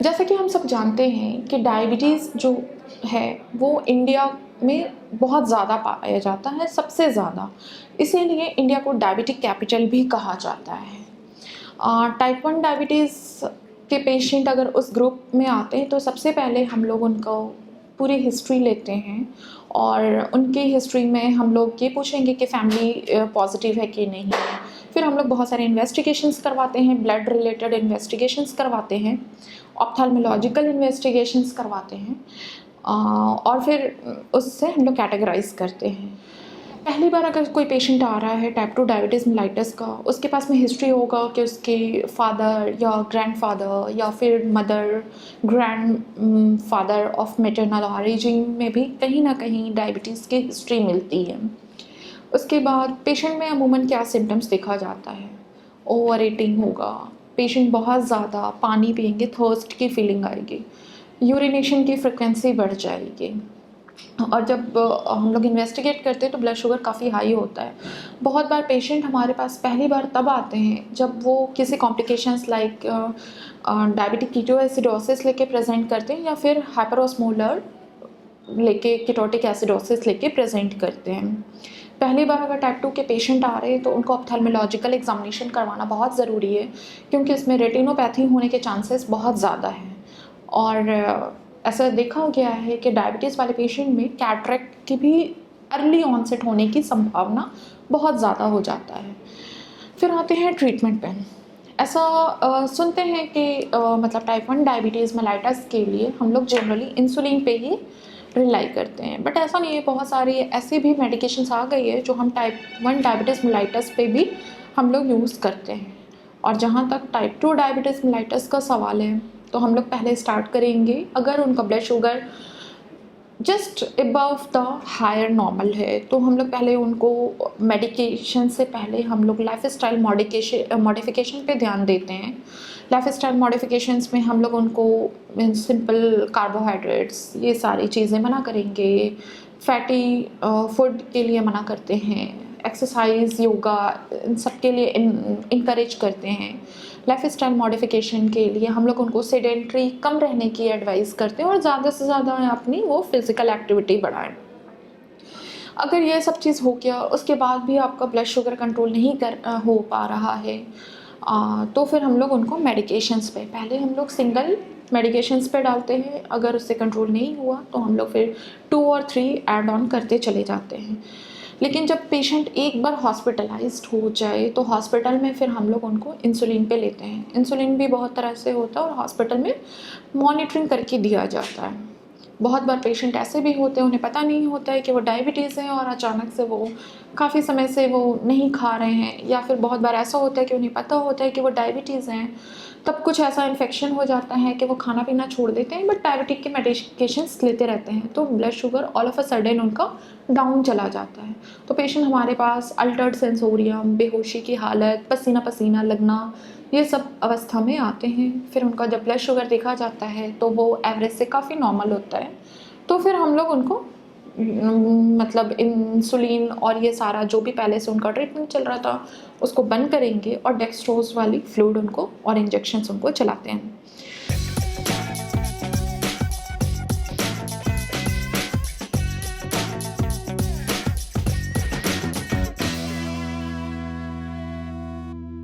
जैसे कि हम सब जानते हैं कि डायबिटीज़ जो है वो इंडिया में बहुत ज़्यादा पाया जाता है, सबसे ज़्यादा। इसीलिए इंडिया को डायबिटिक कैपिटल भी कहा जाता है। टाइप 1 डायबिटीज़ के पेशेंट अगर उस ग्रुप में आते हैं तो सबसे पहले हम लोग उनको पूरी हिस्ट्री लेते हैं और उनकी हिस्ट्री में हम लोग ये पूछेंगे कि फैमिली पॉजिटिव है कि नहीं है। फिर हम लोग बहुत सारे इन्वेस्टिगेशंस करवाते हैं, ब्लड रिलेटेड इन्वेस्टिगेशंस करवाते हैं, ऑप्थेल्मोलॉजिकल इन्वेस्टिगेशंस करवाते हैं और फिर उससे हम लोग कैटेगराइज करते हैं। पहली बार अगर कोई पेशेंट आ रहा है टाइप 2 डायबिटीज़ मेलाइटस का, उसके पास में हिस्ट्री होगा कि उसके फादर या ग्रैंडफादर या फिर mother grand father of maternal origin में भी कहीं ना कहीं डायबिटीज़ की हिस्ट्री मिलती है। उसके बाद पेशेंट में अमूमन क्या सिम्टम्स देखा जाता है, ओवर ईटिंग होगा, पेशेंट बहुत ज़्यादा पानी पिएंगे, थर्स्ट की फीलिंग आएगी, यूरिनेशन की फ्रिक्वेंसी बढ़ जाएगी और जब हम लोग इन्वेस्टिगेट करते हैं तो ब्लड शुगर काफ़ी हाई होता है। बहुत बार पेशेंट हमारे पास पहली बार तब आते हैं जब वो किसी कॉम्प्लिकेशंस लाइक डायबिटिक कीटोएसिडोसिस लेके प्रेजेंट करते हैं या फिर हाइपरओस्मोलर लेके कीटोटिक एसिडोसिस लेके प्रेजेंट करते हैं। पहली बार अगर टाइप 2 के पेशेंट आ रहे हैं तो उनको ऑप्थेल्मोलॉजिकल एग्जामिनेशन करवाना बहुत ज़रूरी है क्योंकि इसमें रेटिनोपैथी होने के चांसेस बहुत ज़्यादा हैं और ऐसा देखा गया है कि डायबिटीज़ वाले पेशेंट में कैटरेक्ट की भी अर्ली ऑनसेट होने की संभावना बहुत ज़्यादा हो जाता है। फिर आते हैं ट्रीटमेंट पे। ऐसा सुनते हैं कि मतलब टाइप 1 डायबिटीज़ मेलाइटस के लिए हम लोग जनरली इंसुलिन पे ही रिलाई करते हैं, बट ऐसा नहीं है। बहुत सारी ऐसी भी मेडिकेशंस आ गई है जो हम टाइप 1 डायबिटीज़ मेलाइटस पे भी हम लोग यूज़ करते हैं। और जहाँ तक टाइप 2 डायबिटीज़ मेलाइटस का सवाल है तो हम लोग पहले स्टार्ट करेंगे अगर उनका blood sugar just above the higher normal है तो हम लोग पहले उनको मेडिकेशन से पहले हम लोग लाइफस्टाइल मॉडिफिकेशन पे ध्यान देते हैं। लाइफस्टाइल मॉडिफिकेशंस में हम लोग उनको सिंपल कार्बोहाइड्रेट्स ये सारी चीज़ें मना करेंगे, फैटी फूड के लिए मना करते हैं, एक्सरसाइज योगा इन सब के लिए इनकरेज करते हैं। लाइफस्टाइल मॉडिफिकेशन के लिए हम लोग उनको सेडेंट्री कम रहने की एडवाइस करते हैं और ज़्यादा से ज़्यादा अपनी वो फिज़िकल एक्टिविटी बढ़ाएं। अगर ये सब चीज़ हो गया उसके बाद भी आपका ब्लड शुगर कंट्रोल नहीं हो पा रहा है तो फिर हम लोग उनको मेडिकेशंस पे पहले हम लोग सिंगल मेडिकेशंस पे डालते हैं। अगर उससे कंट्रोल नहीं हुआ तो हम लोग फिर 2 और 3 ऐड ऑन करते चले जाते हैं। लेकिन जब पेशेंट एक बार हॉस्पिटलाइज्ड हो जाए तो हॉस्पिटल में फिर हम लोग उनको इंसुलिन पे लेते हैं। इंसुलिन भी बहुत तरह से होता है और हॉस्पिटल में मॉनिटरिंग करके दिया जाता है। बहुत बार पेशेंट ऐसे भी होते हैं उन्हें पता नहीं होता है कि वो डायबिटीज़ है और अचानक से वो काफ़ी समय से वो नहीं खा रहे हैं, या फिर बहुत बार ऐसा होता है कि उन्हें पता होता है कि वो डायबिटीज़ हैं, तब कुछ ऐसा इन्फेक्शन हो जाता है कि वो खाना पीना छोड़ देते हैं बट डायबिटिक के मेडिकेशंस लेते रहते हैं तो blood sugar all of a sudden उनका डाउन चला जाता है। तो पेशेंट हमारे पास अल्टर्ड सेंसोरियम, बेहोशी की हालत, पसीना पसीना लगना, ये सब अवस्था में आते हैं। फिर उनका जब ब्लड शुगर देखा जाता है तो वो एवरेज से काफ़ी नॉर्मल होता है। तो फिर हम लोग उनको मतलब इंसुलिन और ये सारा जो भी पहले से उनका ट्रीटमेंट चल रहा था उसको बंद करेंगे और डेक्सट्रोज वाली फ्लूइड उनको और इंजेक्शंस उनको चलाते हैं।